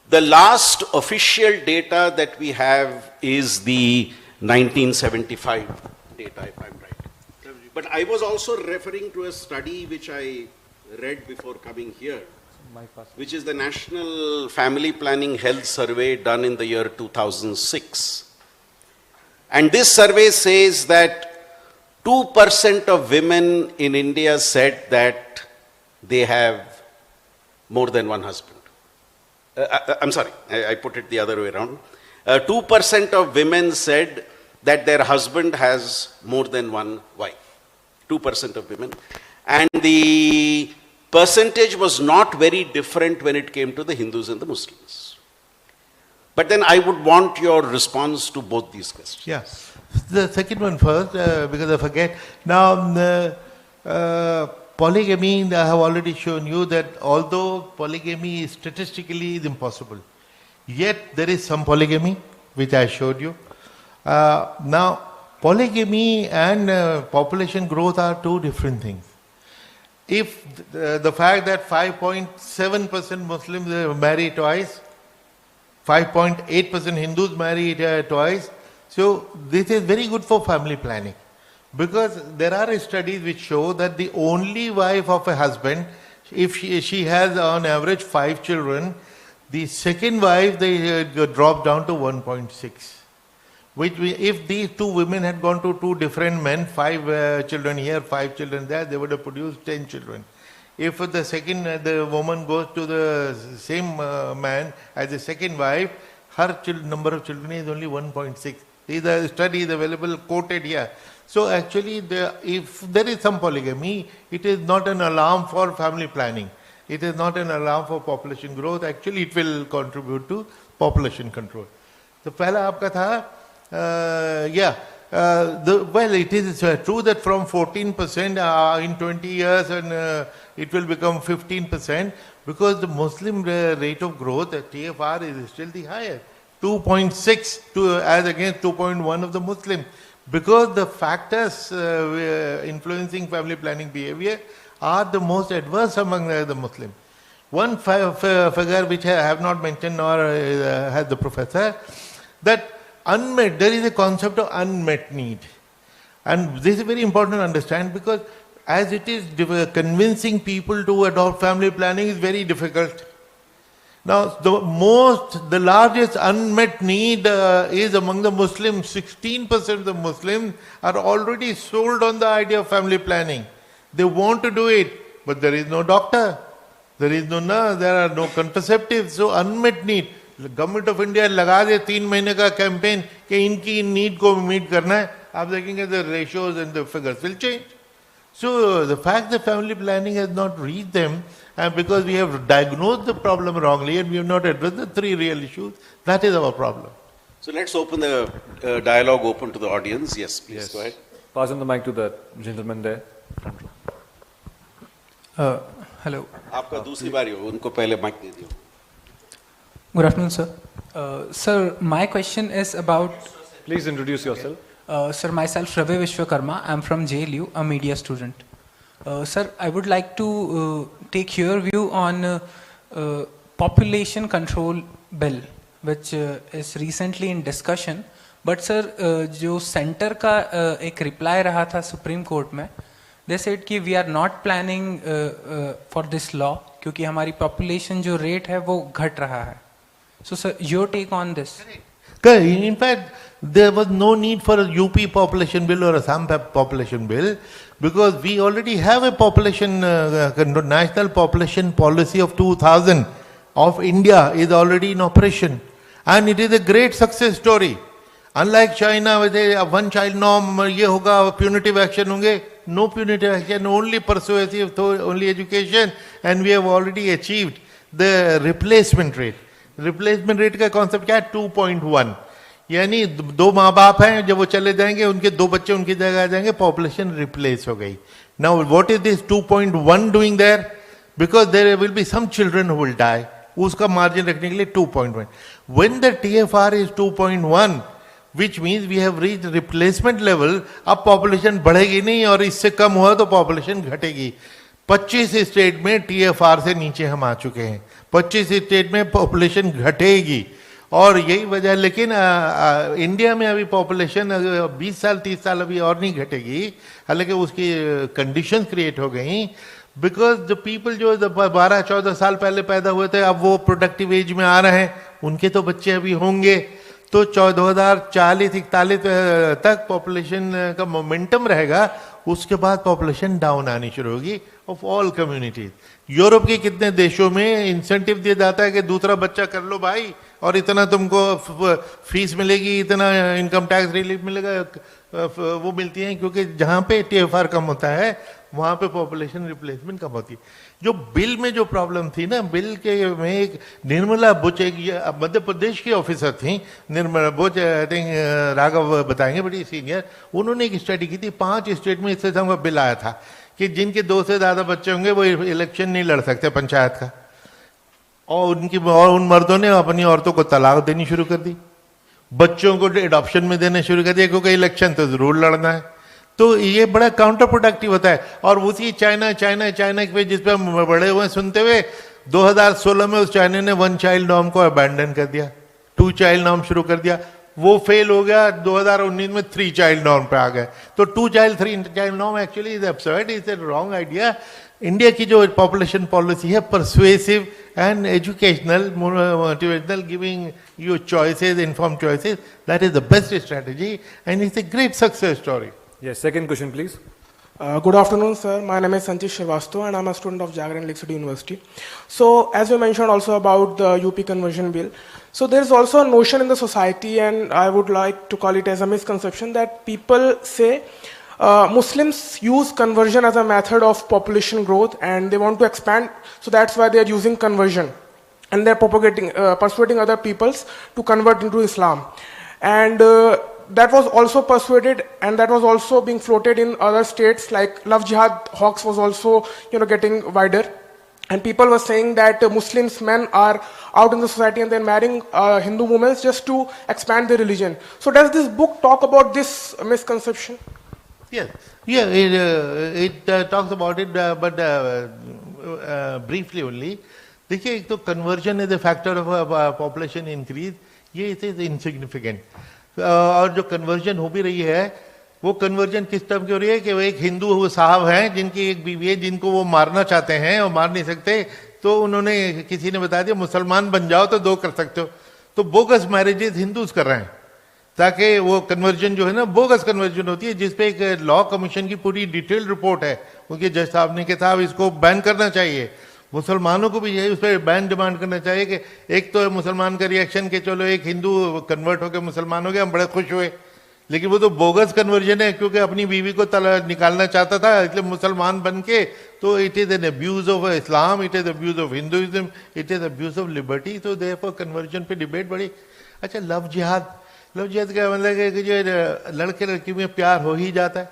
The last official data that we have is the 1975 data, if I'm right. But I was also referring to a study which I read before coming here, which is the National Family Planning Health Survey done in the year 2006. And this survey says that 2% of women in India said that they have more than one husband. I'm sorry, I put it the other way around. 2% of women said that their husband has more than one wife. 2% of women. And the percentage was not very different when it came to the Hindus and the Muslims. But then I would want your response to both these questions. Yes. The second one first, because I forget. Now, polygamy, I have already shown you that although polygamy is statistically is impossible, yet there is some polygamy, which I showed you. Now, polygamy and population growth are two different things. If the fact that 5.7% Muslims marry twice, 5.8% Hindus marry twice, so this is very good for family planning. Because there are studies which show that the only wife of a husband, if she has on average 5 children, the second wife they drop down to 1.6. Which if these two women had gone to two different men, 5 children here, 5 children there, they would have produced 10 children. If the woman goes to the same man as the second wife, her number of children is only 1.6. These are studies available, quoted here. So actually, if there is some polygamy, it is not an alarm for family planning. It is not an alarm for population growth. Actually, it will contribute to population control. So, पहला आपका था, well, it is true that from 14% in 20 years and it will become 15% because the Muslim rate of growth, TFR, is still the higher. 2.6 as against 2.1 of the Muslim. Because the factors influencing family planning behavior are the most adverse among the Muslim. One figure which I have not mentioned nor has the professor, that there is a concept of unmet need. And this is very important to understand because as it is convincing people to adopt family planning is very difficult. Now, the largest unmet need is among the Muslims. 16% of the Muslims are already sold on the idea of family planning. They want to do it, but there is no doctor, there is no nurse, there are no contraceptives. So, unmet need. The Government of India लगा दे 3 महीने का campaign कि इनकी need को meet करना है. आप देखेंगे the ratios and the figures will change. So, the fact that family planning has not reached them, and because we have diagnosed the problem wrongly and we have not addressed the 3 real issues, that is our problem. So let's open the dialogue open to the audience. Yes, please, Yes. go ahead. Pass on the mic to the gentleman there. Hello. आपका दूसरी बारी हो, उनको पहले mic दे दियो. Good afternoon, sir. Sir, my question is about... Please introduce yourself. Sir, myself Ravi Vishwakarma. I am from JLU, a media student. Sir, I would like to take your view on population control bill, which is recently in discussion. But sir, जो center का एक reply रहा था Supreme Court में, they said कि we are not planning for this law क्योंकि हमारी population जो rate है वो घट रहा है. So sir, your take on this? In fact, there was no need for a UP population bill or a Assam population bill because we already have a population, national population policy of 2000 of India is already in operation. And it is a great success story. Unlike China, where they have one child norm, ye hoga, punitive action honge, no punitive action, only persuasive, only education, and we have already achieved the replacement rate. Replacement rate का concept क्या है? 2.1. यानी 2 माँ बाप हैं, जब वो चले जाएंगे, उनके 2 बच्चे उनकी जगह आ जाएंगे, population replace हो गई. Now, what is this 2.1 doing there? Because there will be some children who will die, उसका मार्जिन रखने के लिए 2.1. When the TFR is 2.1, which means we have reached replacement level, अब पॉपुलेशन बढ़ेगी नहीं और इससे कम हुआ तो पॉपुलेशन घटेगी. 25 स्टेट में TFR से नीचे हम आ चुके हैं. 25 स्टेट में पॉपुलेशन घटेगी और यही वजह. लेकिन इंडिया में अभी पॉपुलेशन 20 साल 30 साल अभी और नहीं घटेगी, हालांकि उसकी कंडीशंस क्रिएट हो गई. बिकॉज द पीपल जो 12-14 साल पहले पैदा हुए थे अब वो प्रोडक्टिव एज में आ रहे हैं, उनके तो बच्चे अभी होंगे. तो 2040-41 तक पॉपुलेशन का मोमेंटम रहेगा. उसके बाद पॉपुलेशन डाउन आनी शुरू होगी ऑफ ऑल कम्युनिटीज. यूरोप के कितने देशों में इंसेंटिव दिया जाता है कि दूसरा बच्चा कर लो भाई और इतना तुमको फीस मिलेगी, इतना इनकम टैक्स रिलीफ मिलेगा, वो मिलती हैं. क्योंकि जहां पे TFR कम होता है वहां पे पॉपुलेशन रिप्लेसमेंट कम होती है. जो बिल में जो प्रॉब्लम थी ना, बिल के में एक निर्मला बुच, एक मध्य प्रदेश की ऑफिसर थी निर्मला बुच, आई थिंक राघव बताएंगे, बड़ी सीनियर. उन्होंने एक स्टडी की थी. 5 स्टेट में इससे का बिल आया था कि जिनके 2 से ज्यादा बच्चे होंगे वो इलेक्शन नहीं लड़ सकते पंचायत का. और उन मर्दों ने अपनी औरतों को तलाक देनी शुरू कर दी, बच्चों को एडॉप्शन में देने शुरू कर दिया, क्योंकि इलेक्शन तो जरूर लड़ना है. तो ये बड़ा काउंटर प्रोडक्टिव होता है. और उसी चाइना पे जिस पे हम बड़े हुए सुनते हुए 2016 में उस चाइना ने 1 चाइल्ड नॉर्म को अबैंडन कर दिया, 2 चाइल्ड नॉर्म शुरू कर दिया. वो फेल हो गया. 2019 में 3 चाइल्ड नॉर्म पे आ गए. तो 2 child 3 child norm actually is absurd, is a wrong idea. India की जो पॉपुलेशन पॉलिसी है persuasive and educational, motivational, giving you choices, informed choices, that is the best strategy and it's a great success story. Yes, second question, please. Good afternoon, sir. My name is Sanchit Shrivastava and I'm a student of Jagran Lake City University. So, as you mentioned also about the UP conversion bill, so there is also a notion in the society, and I would like to call it as a misconception, that people say Muslims use conversion as a method of population growth and they want to expand, so that's why they are using conversion and they are persuading other peoples to convert into Islam. And that was also persuaded and that was also being floated in other states, like Love Jihad hawks was also getting wider, and people were saying that Muslims men are out in the society and they're marrying Hindu women just to expand their religion. So does this book talk about this misconception? Yes, it talks about it, but briefly only. देखिए, एक तो conversion is a factor of population increase, ये it is insignificant. और जो conversion हो भी रही है वो कन्वर्जन किस टाइप की हो रही है कि वो एक हिंदू साहब हैं जिनकी एक बीवी है जिनको वो मारना चाहते हैं और मार नहीं सकते, तो उन्होंने किसी ने बता दिया मुसलमान बन जाओ तो 2 कर सकते हो. तो बोगस मैरिजेस हिंदूज कर रहे हैं ताकि वो कन्वर्जन जो है ना बोगस कन्वर्जन होती है, जिसपे एक लॉ कमीशन की पूरी डिटेल रिपोर्ट है. उनके जज साहब ने कहा साहब इसको बैन करना चाहिए. मुसलमानों को भी यही उस पर बैन डिमांड करना चाहिए कि एक तो है मुसलमान का रिएक्शन कि चलो एक हिंदू कन्वर्ट होकर मुसलमान हो गया, हम बड़े खुश हुए, लेकिन वो तो बोगस कन्वर्जन है क्योंकि अपनी बीवी को निकालना चाहता था इसलिए मुसलमान बन के. तो it is an abuse of Islam, it is abuse of Hinduism, it is abuse of liberty. तो देयरफॉर कन्वर्जन पे डिबेट बड़ी. अच्छा, लव जिहाद का मतलब है कि जो लड़के लड़की में प्यार हो ही जाता है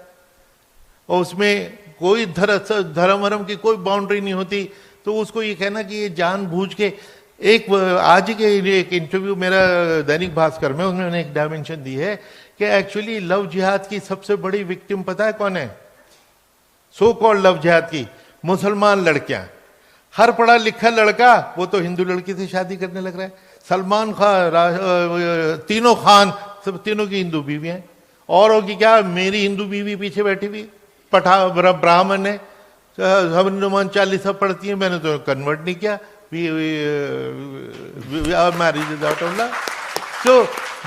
और उसमें कोई धर्म वरम की कोई बाउंड्री नहीं होती. तो उसको ये कहना कि ये जानबूझ के एक आज के एक इंटरव्यू मेरा दैनिक भास्कर में उन्होंने एक डायमेंशन दी है कि एक्चुअली लव जिहाद की सबसे बड़ी विक्टिम पता है कौन है? सो कॉल्ड लव जिहाद की मुसलमान लड़कियां. हर पढ़ा लिखा लड़का वो तो हिंदू लड़की से शादी करने लग रहा है. सलमान खान, तीनों खान, सब तीनों की हिंदू बीवी हैं. और की क्या, मेरी हिंदू बीवी पीछे बैठी हुई ब्राह्मण है, हनुमान चालीसा पढ़ती है, मैंने तो कन्वर्ट नहीं किया. तो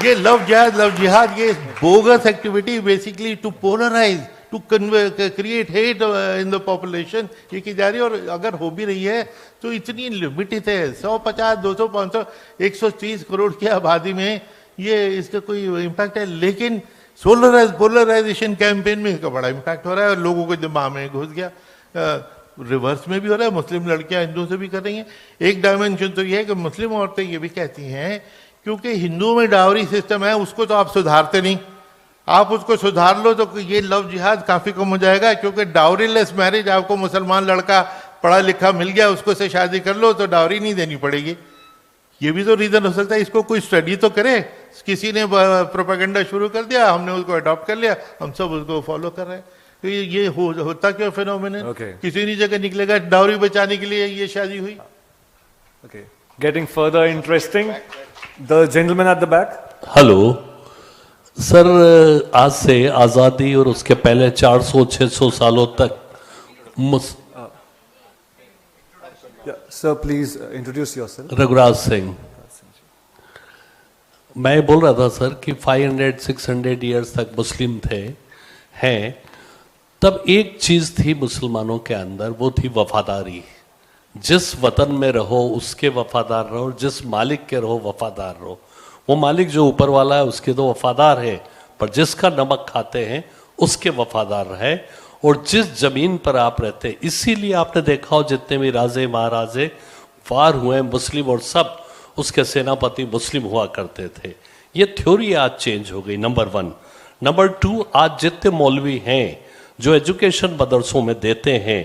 ये लव जिहाद ये bogus activity basically to polarise, to create hate in the population ये की जा रही है. और अगर हो भी रही है तो इतनी लिमिटेड है, 150, 200, 500, 130 करोड़ की आबादी में ये इसका कोई इम्पैक्ट है. लेकिन पोलराइजेशन कैंपेन में इसका बड़ा इम्पैक्ट हो रहा है और लोगों को दिमाग में घुस गया. रिवर्स में भी हो रहा है, मुस्लिम लड़कियां हिंदुओं से भी कर रही हैं. एक डायमेंशन तो ये है कि मुस्लिम औरतें ये भी कहती हैं क्योंकि हिंदुओं में डावरी सिस्टम है उसको तो आप सुधारते नहीं, आप उसको सुधार लो तो ये लव जिहाद काफी कम हो जाएगा. क्योंकि डावरीलेस मैरिज आपको मुसलमान लड़का पढ़ा लिखा मिल गया उसको से शादी कर लो तो डावरी नहीं देनी पड़ेगी। ये भी तो रीजन हो सकता है। इसको कोई स्टडी तो करे। किसी ने प्रोपेगेंडा शुरू कर दिया, हमने उसको अडॉप्ट कर लिया, हम सब उसको फॉलो कर रहे हैं। तो ये होता क्यों फिनोमेनन? किसी नहीं जगह निकलेगा डावरी बचाने के लिए ये शादी हुई। Okay. Getting further interesting, the gentleman at the back. Hello sir, आज से आज़ादी और उसके पहले 400-600 सालों तक Yeah, sir, please introduce yourself. Raghuraj Singh. मैं बोल रहा था सर कि 500-600 ईयर्स तक मुस्लिम थे हैं, तब एक चीज थी मुसलमानों के अंदर, वो थी वफादारी। जिस वतन में रहो उसके वफादार रहो, जिस मालिक के रहो वफादार रहो। वो मालिक जो ऊपर वाला है उसके तो वफादार है, पर जिसका नमक खाते हैं उसके वफादार रहे। और जिस जमीन पर आप रहते हैं, इसीलिए आपने देखा हो जितने भी राजे महाराजे वार हुए मुस्लिम और सब उसके सेनापति मुस्लिम हुआ करते थे। ये थ्योरी आज चेंज हो गई, नंबर 1। नंबर 2, आज जितने मौलवी हैं जो एजुकेशन मदरसों में देते हैं,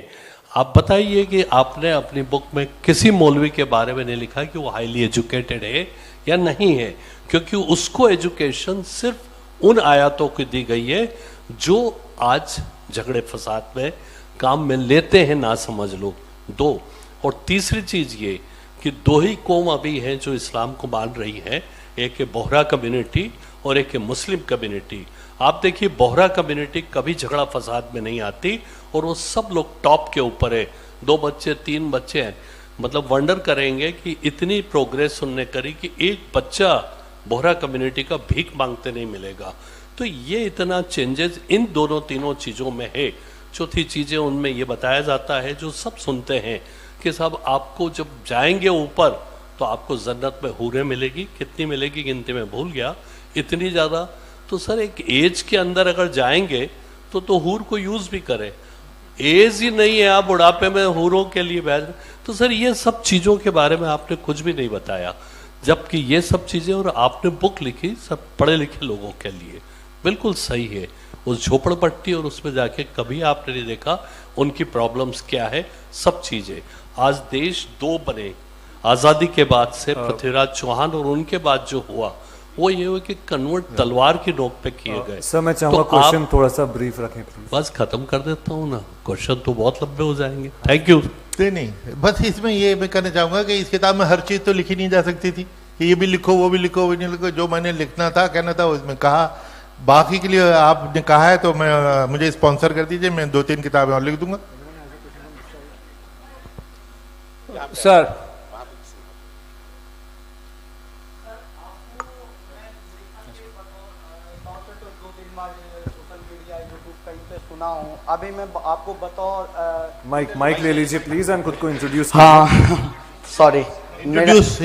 आप बताइए कि आपने अपनी बुक में किसी मौलवी के बारे में नहीं लिखा कि वो हाईली एजुकेटेड है या नहीं है, क्योंकि उसको एजुकेशन सिर्फ उन आयतों की दी गई है जो आज झगड़े फसाद में काम में लेते हैं ना समझ लोग। 2 और तीसरी चीज ये कि 2 ही कौम अभी हैं जो इस्लाम को मान रही है, एक है बोहरा कम्युनिटी और एक है मुस्लिम कम्युनिटी। आप देखिए बोहरा कम्युनिटी कभी झगड़ा फसाद में नहीं आती और वो सब लोग टॉप के ऊपर है, 2 बच्चे 3 बच्चे हैं। मतलब वंडर करेंगे कि इतनी प्रोग्रेस उनने करी कि एक बच्चा बोहरा कम्युनिटी का भीख मांगते नहीं मिलेगा। तो ये इतना चेंजेस इन दोनों तीनों चीज़ों में है। चौथी चीज़ें उनमें ये बताया जाता है जो सब सुनते हैं कि साहब आपको जब जाएंगे ऊपर तो आपको जन्नत में हूरें मिलेगी। कितनी मिलेगी गिनती में भूल गया, इतनी ज़्यादा। तो सर एक एज के अंदर अगर जाएंगे तो हूर को यूज़ भी करें। एज ही नहीं है, आप बुढ़ापे में हूरों के लिए बैठ। तो सर ये सब चीज़ों के बारे में आपने कुछ भी नहीं बताया, जबकि ये सब चीज़ें और आपने बुक लिखी सब पढ़े लिखे लोगों के लिए, बिल्कुल सही है। उस झोपड़पट्टी और उसमें जाके कभी आपने नहीं देखा उनकी प्रॉब्लम्स क्या है, सब चीज़ें। आज देश 2 बने आज़ादी के बाद से, पृथ्वीराज चौहान और उनके बाद जो हुआ वो ये हुआ कि कन्वर्ट तलवार की नोक पे किए गए। सर मैं चाहूँगा क्वेश्चन थोड़ा सा ब्रीफ रखें प्लीज। बस खत्म कर देता हूँ ना, क्वेश्चन तो बहुत लंबे हो जाएंगे। Thank you. नहीं, बस इसमें ये मैं कहना चाहूंगा कि इस किताब में हर चीज तो लिखी नहीं जा सकती थी कि ये भी लिखो वो भी लिखो वो नहीं लिखो। जो मैंने लिखना था कहना था उसमें कहा। बाकी के लिए आपने कहा है तो मैं मुझे स्पॉन्सर कर दीजिए, मैं 2-3 किताबें और लिख दूंगा। सर सुना हूँ, अभी मैं आपको बतौर माइक ले लीजिए प्लीज एंड खुद को इंट्रोड्यूस। हाँ सॉरी, इंट्रोड्यूस।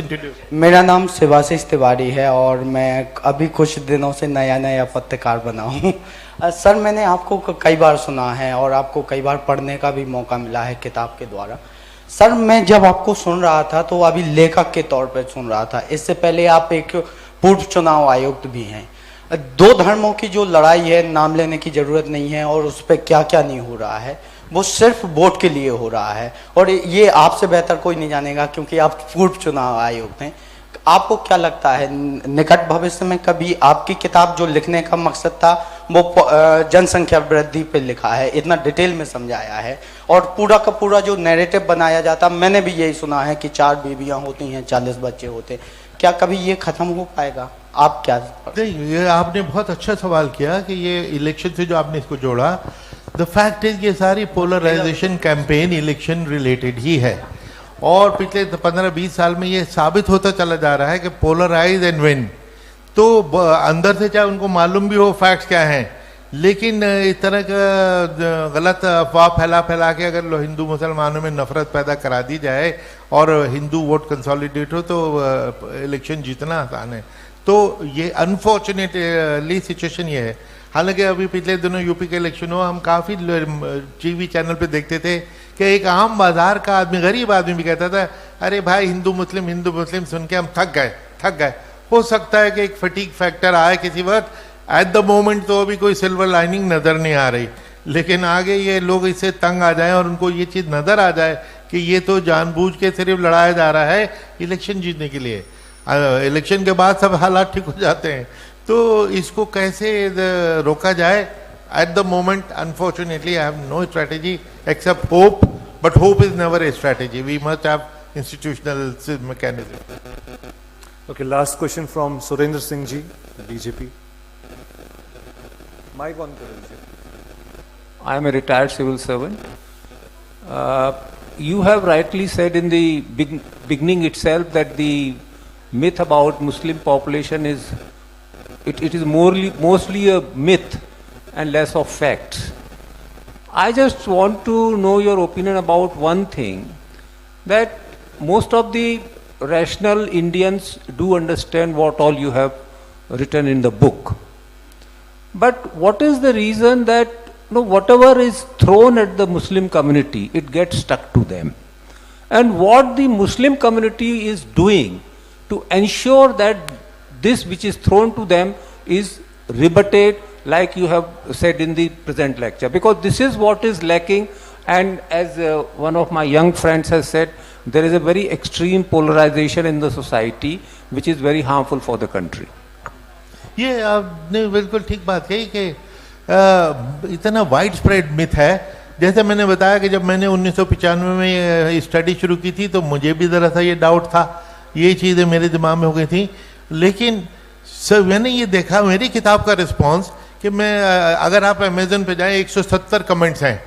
मेरा नाम शिवाशीष तिवारी है और मैं अभी कुछ दिनों से नया पत्रकार बना हूँ। सर मैंने आपको कई बार सुना है और आपको कई बार पढ़ने का भी मौका मिला है किताब के द्वारा। सर मैं जब आपको सुन रहा था तो अभी लेखक के तौर पर सुन रहा था, इससे पहले आप एक पूर्व चुनाव आयुक्त भी हैं। 2 धर्मों की जो लड़ाई है, नाम लेने की जरूरत नहीं है, और उस पर क्या क्या नहीं हो रहा है, वो सिर्फ वोट के लिए हो रहा है। और ये आपसे बेहतर कोई नहीं जानेगा क्योंकि आप पूर्व चुनाव आयुक्त हैं। आपको क्या लगता है निकट भविष्य में कभी आपकी किताब जो लिखने का मकसद था वो जनसंख्या वृद्धि पे लिखा है, इतना डिटेल में समझाया है, और पूरा का पूरा जो नैरेटिव बनाया जाता, मैंने भी यही सुना है कि 4 बीवियां होती हैं, 40 बच्चे होते, क्या कभी ये खत्म हो पाएगा? आप क्या? नहीं, ये आपने बहुत अच्छा सवाल किया कि ये इलेक्शन से जो आपने इसको जोड़ा। द फैक्ट इज ये सारी पोलराइजेशन कैंपेन इलेक्शन रिलेटेड ही है, और पिछले 15-20 साल में ये साबित होता चला जा रहा है कि पोलराइज एंड विन। तो अंदर से चाहे उनको मालूम भी हो फैक्ट्स क्या हैं, लेकिन इस तरह का गलत अफवाह फैला के अगर हिंदू मुसलमानों में नफरत पैदा करा दी जाए और हिंदू वोट कंसोलिडेट हो तो इलेक्शन जीतना आसान है। तो ये अनफॉर्चुनेटली सिचुएशन ये है। हालांकि अभी पिछले दिनों यूपी के इलेक्शन हो, हम काफ़ी टीवी चैनल पे देखते थे कि एक आम बाजार का आदमी, गरीब आदमी भी कहता था अरे भाई हिंदू मुस्लिम सुन के हम थक गए। हो सकता है कि एक फटीक फैक्टर आए किसी वक्त, एट द मोमेंट तो अभी कोई सिल्वर लाइनिंग नज़र नहीं आ रही, लेकिन आगे ये लोग इससे तंग आ जाएं और उनको ये चीज़ नज़र आ जाए कि ये तो जानबूझ के सिर्फ लड़ाया जा रहा है इलेक्शन जीतने के लिए, इलेक्शन के बाद सब हालात ठीक हो जाते हैं। तो इसको कैसे रोका जाए? At the moment unfortunately I have no strategy except hope, but hope is never a strategy, we must have institutional mechanism. Okay, last question from Surendra Singh ji, BJP. Mic on karo. I am a retired civil servant. You have rightly said in the beginning itself that the myth about Muslim population is it is mostly a myth and less of facts. I just want to know your opinion about one thing, that most of the rational Indians do understand what all you have written in the book. But what is the reason that whatever is thrown at the Muslim community, it gets stuck to them? And what the Muslim community is doing to ensure that this which is thrown to them is rebutted, like you have said in the present lecture? Because this is what is lacking, and as one of my young friends has said, there is a very extreme polarization in the society which is very harmful for the country. ये आपने बिल्कुल ठीक बात कही कि इतना wide spread myth है। जैसे मैंने बताया कि जब मैंने 1995 में स्टडी शुरू की थी तो मुझे भी ज़रा सा ये डाउट था, ये चीज़ें मेरे दिमाग में हो गई थी। लेकिन सर मैंने ये देखा मेरी किताब का रिस्पॉन्स कि मैं अगर आप अमेजन पे जाएं 170 कमेंट्स हैं,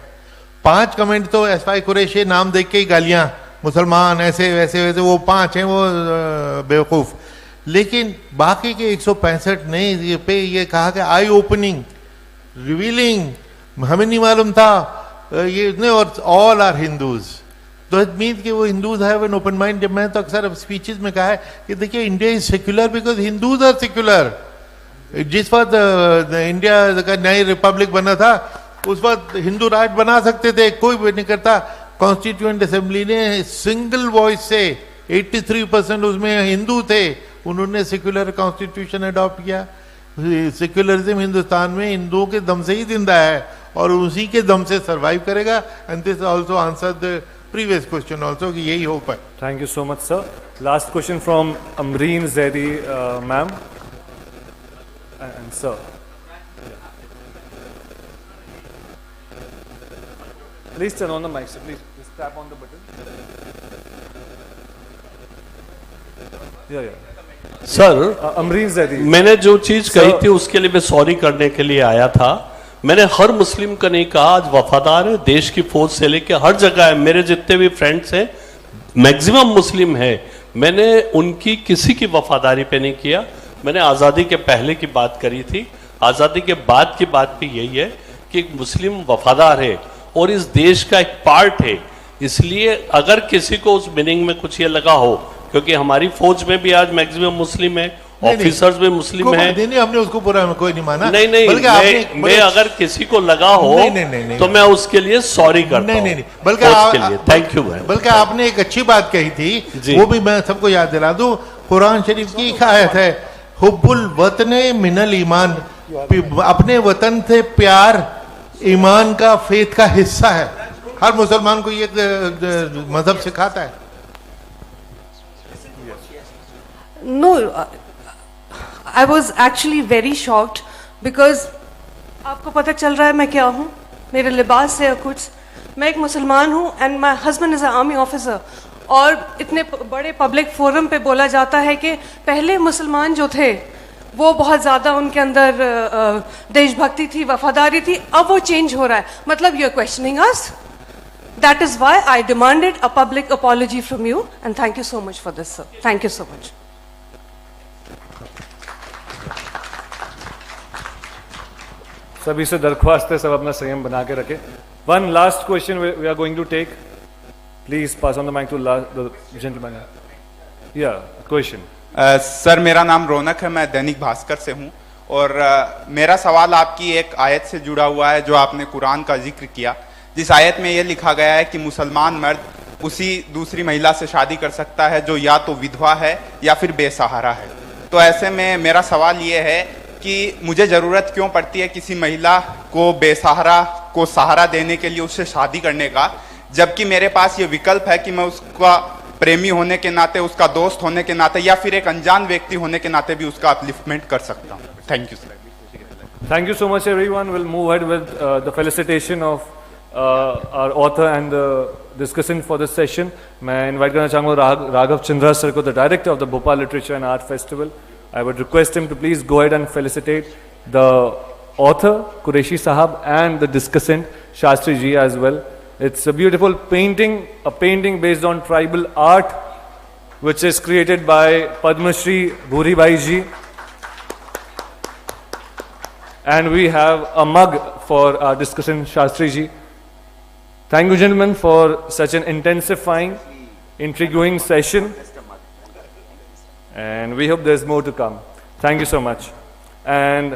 5 कमेंट तो एसवाई कुरैशी नाम देख के ही गालियाँ, मुसलमान ऐसे वैसे वैसे, वो 5 हैं वो बेवकूफ़। लेकिन बाकी के 165 ने ये पे ये कहा कि आई ओपनिंग, रिवीलिंग, हमें नहीं मालूम था ये इतने, और ऑल आर हिंदूज। तो इट मीन कि वो Hindus have an open mind. जब मैं तो अक्सर स्पीचेस में कहा है कि देखिए India is secular because Hindus are secular. जिस वक्त इंडिया का नई रिपब्लिक बना था उस वक्त हिंदू राज बना सकते थे, कोई भी नहीं करता। कॉन्स्टिट्यूएंट असेंबली ने सिंगल वॉइस से 83% उसमें हिंदू थे, उन्होंने सेक्युलर कॉन्स्टिट्यूशन अडॉप्ट किया। सेक्युलरिज्म हिंदुस्तान में हिंदुओं के दम से ही जिंदा है और उसी के दम से सरवाइव करेगा। And this also answer the previous question also कि यही होप है। Thank you so much sir. Last question from Amreen Zaidi ma'am and sir. Please turn on the mic, sir. Please just tap on the button. Yeah. Sir Amreen Zaidi, मैंने जो चीज कही थी उसके लिए मैं सॉरी करने के लिए आया था। मैंने हर मुस्लिम का नहीं कहा, आज वफादार है, देश की फौज से लेके हर जगह है। मेरे जितने भी फ्रेंड्स हैं मैक्सिमम मुस्लिम है, मैंने उनकी किसी की वफादारी पे नहीं किया। मैंने आज़ादी के पहले की बात करी थी, आज़ादी के बाद की बात भी यही है कि मुस्लिम वफादार है और इस देश का एक पार्ट है। इसलिए अगर किसी को उस मीनिंग में कुछ ये लगा हो, क्योंकि हमारी फौज में भी आज मैक्सिमम मुस्लिम है, ऑफिसर्स में मुस्लिम है। नहीं, हमने उसको पूरा में कोई नहीं माना। नहीं, मैं अगर किसी को लगा हो नहीं, तो मैं उसके लिए सॉरी करता हूं। नहीं, बल्कि थैंक यू। बल्कि आपने एक अच्छी बात कही थी, वो भी मैं सबको याद दिला दूं। कुरान शरीफ की एक आयत है, हुब्बुल वतने मिनल ईमान, अपने वतन से प्यार ईमान का, फेथ का हिस्सा है। हर मुसलमान को ये मजहब सिखाता है। No, I was actually very shocked because आपको पता चल रहा है मैं क्या हूँ, मेरे लिबास से या कुछ। मैं एक मुसलमान हूँ and my husband is a army officer. और इतने बड़े पब्लिक फोरम पे बोला जाता है कि पहले मुसलमान जो थे वो बहुत ज़्यादा उनके अंदर देशभक्ति थी, वफादारी थी, अब वो चेंज हो रहा है। मतलब you are questioning us, that is why I demanded a public apology from you and thank you so much for this sir. Thank you so much. सभी से दरख्वास्त है, सब अपना संयम बना के रखें। One last question we are going to take, please pass on the mic to the gentleman. या क्वेश्चन। सर मेरा नाम रौनक है, मैं दैनिक भास्कर से हूं और मेरा सवाल आपकी एक आयत से जुड़ा हुआ है जो आपने कुरान का जिक्र किया, जिस आयत में यह लिखा गया है कि मुसलमान मर्द उसी दूसरी महिला से शादी कर सकता है जो या तो विधवा है या फिर बेसहारा है। तो ऐसे में मेरा सवाल ये है कि मुझे ज़रूरत क्यों पड़ती है किसी महिला को बेसहारा को सहारा देने के लिए उससे शादी करने का, जबकि मेरे पास ये विकल्प है कि मैं उसका प्रेमी होने के नाते, उसका दोस्त होने के नाते या फिर एक अनजान व्यक्ति होने के नाते भी उसका अपलिफ्टमेंट कर सकता हूँ. Thank you sir. Thank you so much, everyone. We'll move ahead with the felicitation of our author and the discussant for this session. मैं invite करना चाहूँगा राघव चंद्रा sir को, the director of the Bhopal Literature and Art Festival. I would request him to please go ahead and felicitate the author Quraishi Sahab and the discussant Shastri ji as well. It's a beautiful painting, a painting based on tribal art, which is created by Padma Shri Bhuri Bhai ji. And we have a mug for our discussant Shastri ji. Thank you, gentlemen, for such an intensifying, intriguing session. And we hope there's more to come. Thank you so much. And